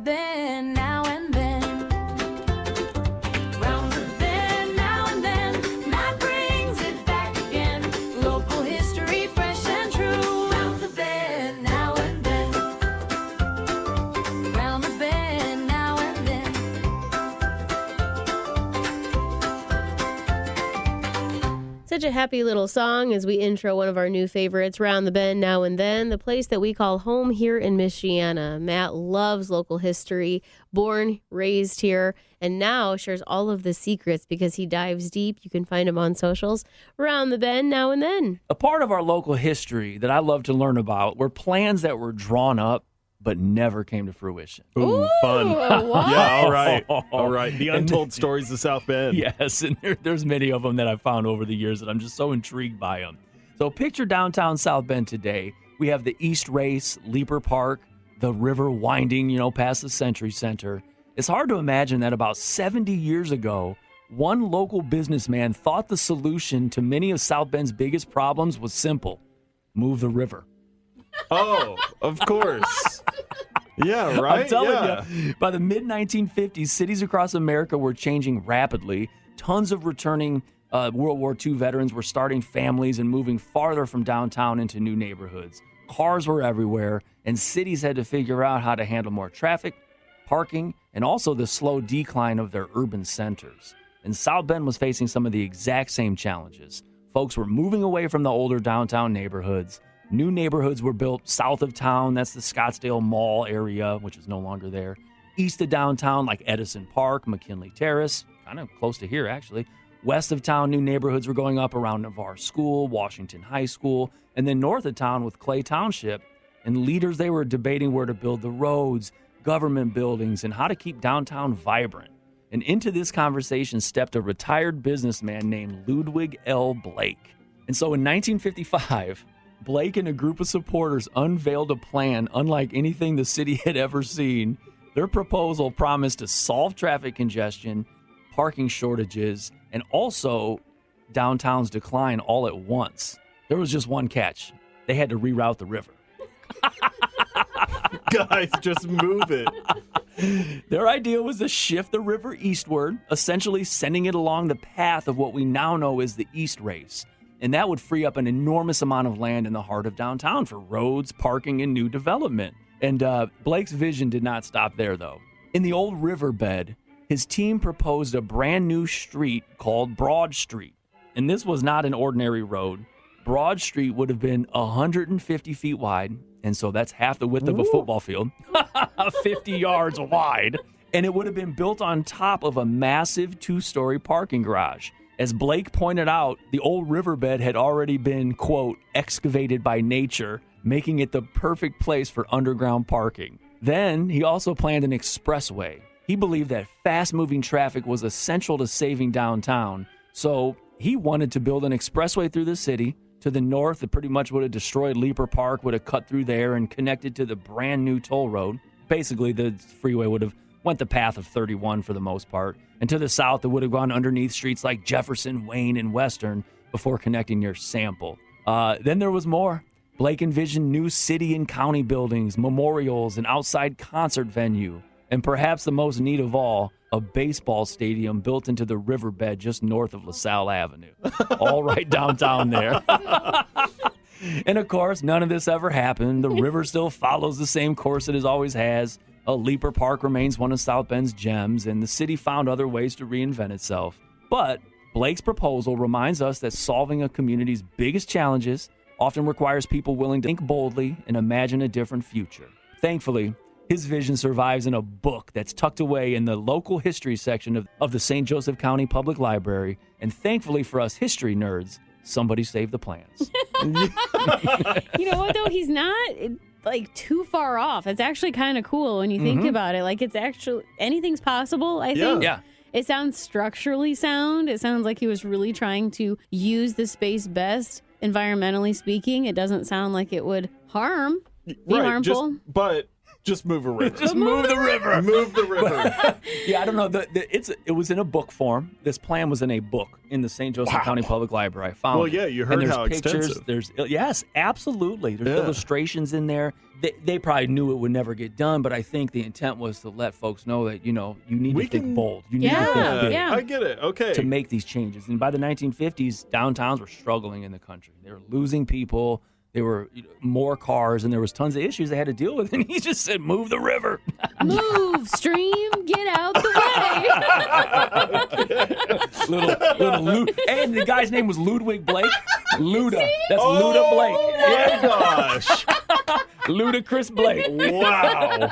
bend now and then. Round the bend now and then. Matt brings it back again. Local history fresh and true. Round the bend now and then. Round the bend now and then. Such a happy little song as we intro one of our new favorites, Round the Bend Now and Then, the place that we call home here in Michiana. Matt loves local history, born, raised here, and now shares all of the secrets because he dives deep. You can find him on socials, Round the Bend Now and Then. A part of our local history that I love to learn about were plans that were drawn up but never came to fruition. Ooh, fun. What? Yeah, all right. All right. The untold stories of South Bend. Yes, and there's many of them that I've found over the years that I'm just so intrigued by them. So picture downtown South Bend today. We have the East Race, Leaper Park, the river winding, past the Century Center. It's hard to imagine that about 70 years ago, one local businessman thought the solution to many of South Bend's biggest problems was simple: move the river. Oh, of course. Yeah, right? I'm telling you, by the mid-1950s, cities across America were changing rapidly. Tons of returning World War II veterans were starting families and moving farther from downtown into new neighborhoods. Cars were everywhere, and cities had to figure out how to handle more traffic, parking, and also the slow decline of their urban centers. And South Bend was facing some of the exact same challenges. Folks were moving away from the older downtown neighborhoods. New neighborhoods were built south of town. That's the Scottsdale Mall area, which is no longer there. East of downtown, like Edison Park, McKinley Terrace, kind of close to here, actually. West of town, new neighborhoods were going up around Navarre School, Washington High School, and then north of town with Clay Township. And leaders, they were debating where to build the roads, government buildings, and how to keep downtown vibrant. And into this conversation stepped a retired businessman named Ludwig L. Blake. And so in 1955... Blake and a group of supporters unveiled a plan unlike anything the city had ever seen. Their proposal promised to solve traffic congestion, parking shortages, and also downtown's decline all at once. There was just one catch. They had to reroute the river. Guys, just move it. Their idea was to shift the river eastward, essentially sending it along the path of what we now know as the East Race. And that would free up an enormous amount of land in the heart of downtown for roads, parking, and new development. And Blake's vision did not stop there, though. In the old riverbed, his team proposed a brand new street called Broad Street. And this was not an ordinary road. Broad Street would have been 150 feet wide, and so that's half the width of a football field, 50 yards wide. And it would have been built on top of a massive two-story parking garage. As Blake pointed out, the old riverbed had already been, quote, excavated by nature, making it the perfect place for underground parking. Then he also planned an expressway. He believed that fast-moving traffic was essential to saving downtown, so he wanted to build an expressway through the city. To the north, it pretty much would have destroyed Leaper Park, would have cut through there and connected to the brand new toll road. Basically, the freeway would have went the path of 31 for the most part. And to the south, it would have gone underneath streets like Jefferson, Wayne, and Western before connecting near Sample. Then there was more. Blake envisioned new city and county buildings, memorials, an outside concert venue, and perhaps the most neat of all, a baseball stadium built into the riverbed just north of LaSalle Avenue. All right downtown there. And of course, none of this ever happened. The river still follows the same course it always has. Leaper Park remains one of South Bend's gems, and the city found other ways to reinvent itself. But Blake's proposal reminds us that solving a community's biggest challenges often requires people willing to think boldly and imagine a different future. Thankfully, his vision survives in a book that's tucked away in the local history section of the St. Joseph County Public Library. And thankfully for us history nerds, somebody saved the plans. You know what, though? He's not too far off. It's actually kind of cool when you think about it. It's actually, anything's possible, I think. Yeah. It sounds structurally sound. It sounds like he was really trying to use the space best, environmentally speaking. It doesn't sound like it would be harmful. But Just move a river. Just move the river. Move the river. Yeah, I don't know. It was in a book form. This plan was in a book in the St. Joseph County Public Library. I found Well, it. yeah, you heard and there's how pictures, extensive. Yes, absolutely. There's Yeah. illustrations in there. They probably knew it would never get done, but I think the intent was to let folks know that, you need to think bold. You need to think big Yeah. I get it. Okay. to make these changes. And by the 1950s, downtowns were struggling in the country. They were losing people. There were more cars, and there was tons of issues they had to deal with. And he just said, "Move the river." Move, stream, get out the way. little and the guy's name was Ludwig Blake. Luda. That's Luda Blake. Oh, my gosh. Ludacris Blake. Wow.